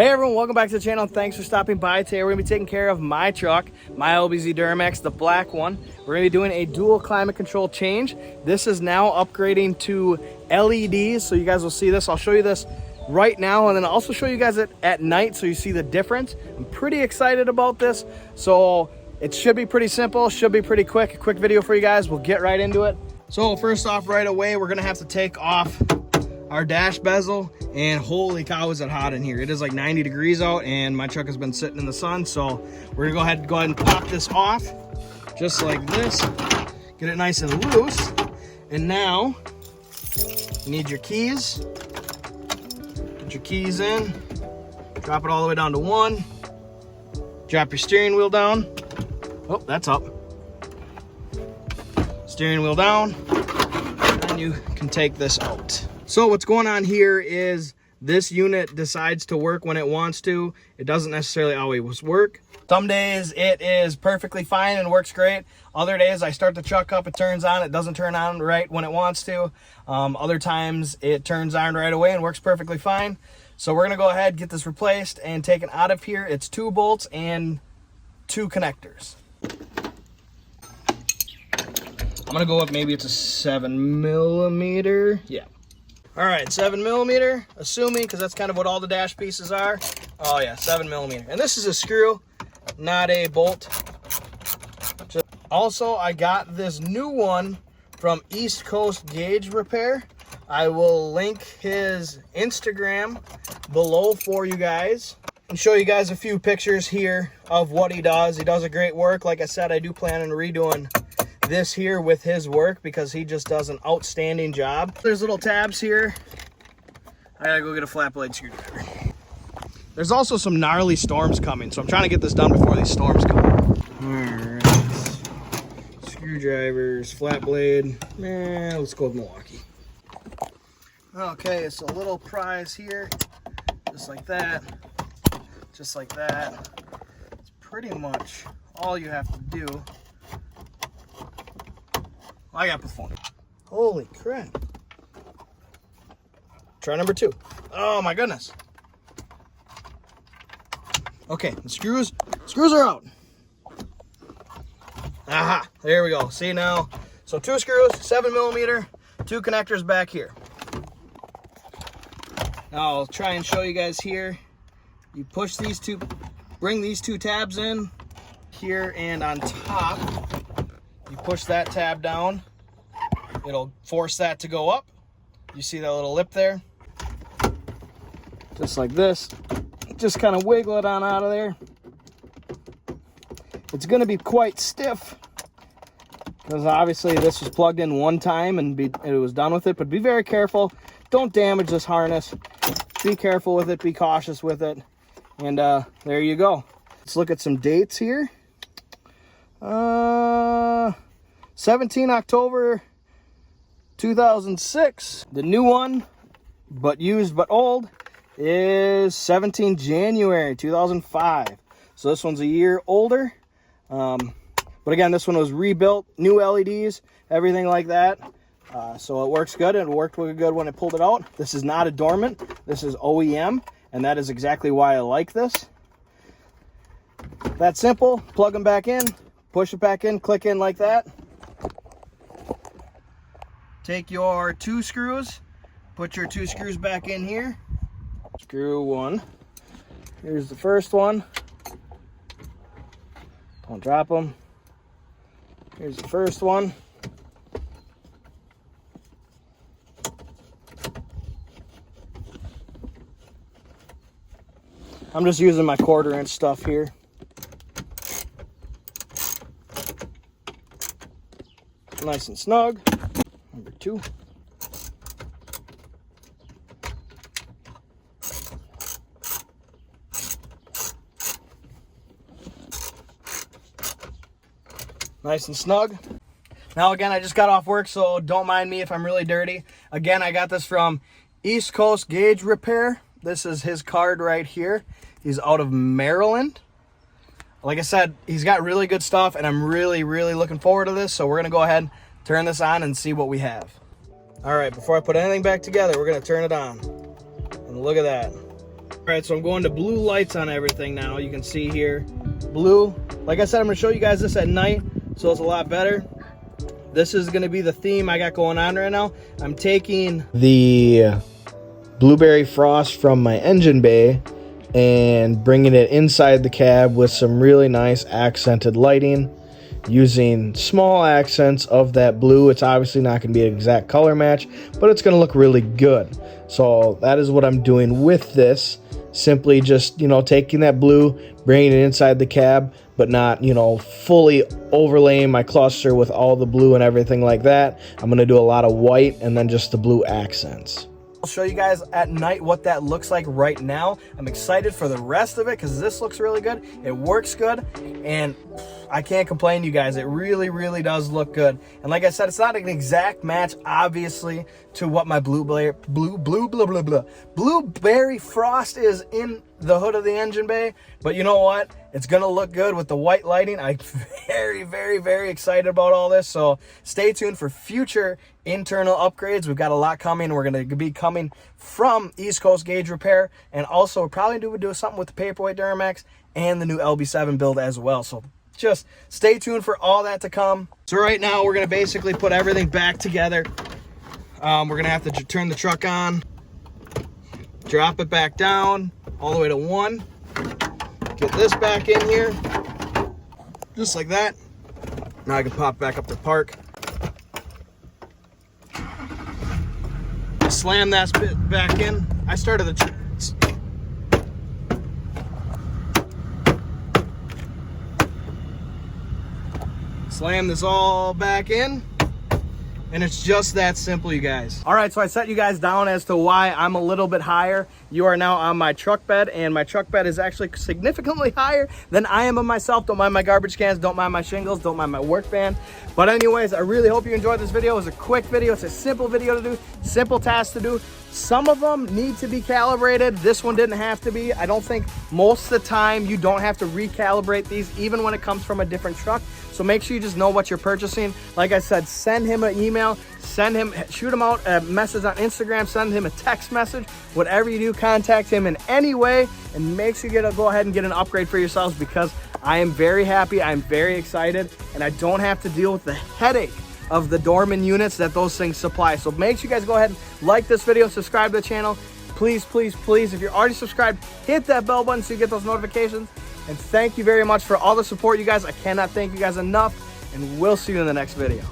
Hey everyone, welcome back to the channel. Thanks for stopping by. Today we're going to be taking care of my truck, my LBZ Duramax, the black one. We're going to be doing a dual climate control change. This is now upgrading to LEDs, so you guys will see this. I'll show you this right now and then I'll also show you guys it at night so you see the difference. I'm pretty excited about this. So it should be pretty simple, should be pretty quick. A quick video for you guys. We'll get right into it. So first off, right away, we're going to have to take off our dash bezel, and holy cow is it hot in here. It is like 90 degrees out and my truck has been sitting in the sun, so we're gonna go ahead and pop this off just like this, get it nice and loose. And now you need your keys. Put your keys in, drop it all the way down to 1, drop your steering wheel down. Oh, that's up. Steering wheel down, and you can take this out. So what's going on here is this unit decides to work when it wants to. It doesn't necessarily always work. Some days it is perfectly fine and works great. Other days I start the truck up, it turns on, it doesn't turn on right when it wants to. Other times it turns on right away and works perfectly fine. So we're gonna go ahead, get this replaced and take it out of here. It's 2 bolts and 2 connectors. I'm gonna go with maybe it's a 7mm. Yeah. All right, 7mm, assuming, because that's kind of what all the dash pieces are. Oh yeah, 7mm. And this is a screw, not a bolt. Also, I got this new one from East Coast Gauge Repair. I will link his Instagram below for you guys and show you guys a few pictures here of what he does. He does a great work. Like I said, I do plan on redoing this here with his work because he just does an outstanding job. There's little tabs here. I gotta go get a flat blade screwdriver. There's also some gnarly storms coming, so I'm trying to get this done before these storms come. Alright. Screwdrivers, flat blade. Let's go with Milwaukee. Okay, it's a little prise here. Just like that. Just like that. It's pretty much all you have to do. I got the phone. Holy crap. Try number 2. Oh my goodness. Okay, the screws are out. Aha, there we go. See now, so 2 screws, 7mm, 2 connectors back here. Now I'll try and show you guys here. You push these 2, bring these 2 tabs in here, and on top, you push that tab down, it'll force that to go up. You see that little lip there? Just like this. Just kind of wiggle it on out of there. It's going to be quite stiff because obviously this was plugged in one time and it was done with it, but be very careful. Don't damage this harness. Be careful with it, be cautious with it. And there you go. Let's look at some dates here. 17 October 2006. The new one, but used but old, is 17 January 2005. So this one's a year older. But again, this one was rebuilt, new LEDs, everything like that. So it works good, and it worked really good when I pulled it out. This is not a dormant, this is OEM, and that is exactly why I like this. That's simple. Plug them back in, push it back in, click in like that. Take your 2 screws, put your 2 screws back in here. Screw 1. Here's the first one. Don't drop them. Here's the first one. I'm just using my 1/4" stuff here. Nice and snug. Number 2. Nice and snug. Now again, I just got off work, so don't mind me if I'm really dirty. Again, I got this from East Coast Gauge Repair. This is his card right here. He's out of Maryland. Like I said, he's got really good stuff, and I'm really looking forward to this. So we're gonna go ahead, turn this on, and see what we have. All right, before I put anything back together, we're gonna turn it on. And look at that. All right, so I'm going to blue lights on everything now. You can see here, blue. Like I said, I'm gonna show you guys this at night, so it's a lot better. This is gonna be the theme I got going on right now. I'm taking the blueberry frost from my engine bay and bringing it inside the cab with some really nice accented lighting, using small accents of that blue. It's obviously not going to be an exact color match, but it's going to look really good. So that is what I'm doing with this. Simply just, you know, taking that blue, bringing it inside the cab, but not, you know, fully overlaying my cluster with all the blue and everything like that. I'm going to do a lot of white and then just the blue accents. I'll show you guys at night what that looks like right now. I'm excited for the rest of it because this looks really good. It works good, and I can't complain, you guys. It really, really does look good. And like I said, it's not an exact match, obviously, to what my blueberry frost is in the hood of the engine bay. But you know what? It's gonna look good with the white lighting. I'm very, very, very excited about all this. So stay tuned for future internal upgrades. We've got a lot coming. We're gonna be coming from East Coast Gauge Repair, and also we're probably do something with the Paperweight Duramax and the new LB7 build as well. So just stay tuned for all that to come. So right now we're gonna basically put everything back together. We're gonna have to turn the truck on, drop it back down all the way to 1, get this back in here, just like that. Now I can pop back up to park. Slam that bit back in. I started the slam this all back in, and it's just that simple, you guys. All right, so I set you guys down as to why I'm a little bit higher. You are now on my truck bed, and my truck bed is actually significantly higher than I am of myself. Don't mind my garbage cans, don't mind my shingles, don't mind my work van. But anyways, I really hope you enjoyed this video. It was a quick video. It's a simple video to do, simple task to do. Some of them need to be calibrated. This one didn't have to be. I don't think most of the time you don't have to recalibrate these, even when it comes from a different truck. So make sure you just know what you're purchasing. Like I said, send him an email, shoot him out a message on Instagram, send him a text message. Whatever you do, contact him in any way, and make sure you go ahead and get an upgrade for yourselves, because I am very happy, I'm very excited, and I don't have to deal with the headache of the Dorman units that those things supply. So make sure you guys go ahead and like this video, subscribe to the channel. Please, please, please, if you're already subscribed, hit that bell button so you get those notifications. And thank you very much for all the support, you guys. I cannot thank you guys enough, and we'll see you in the next video.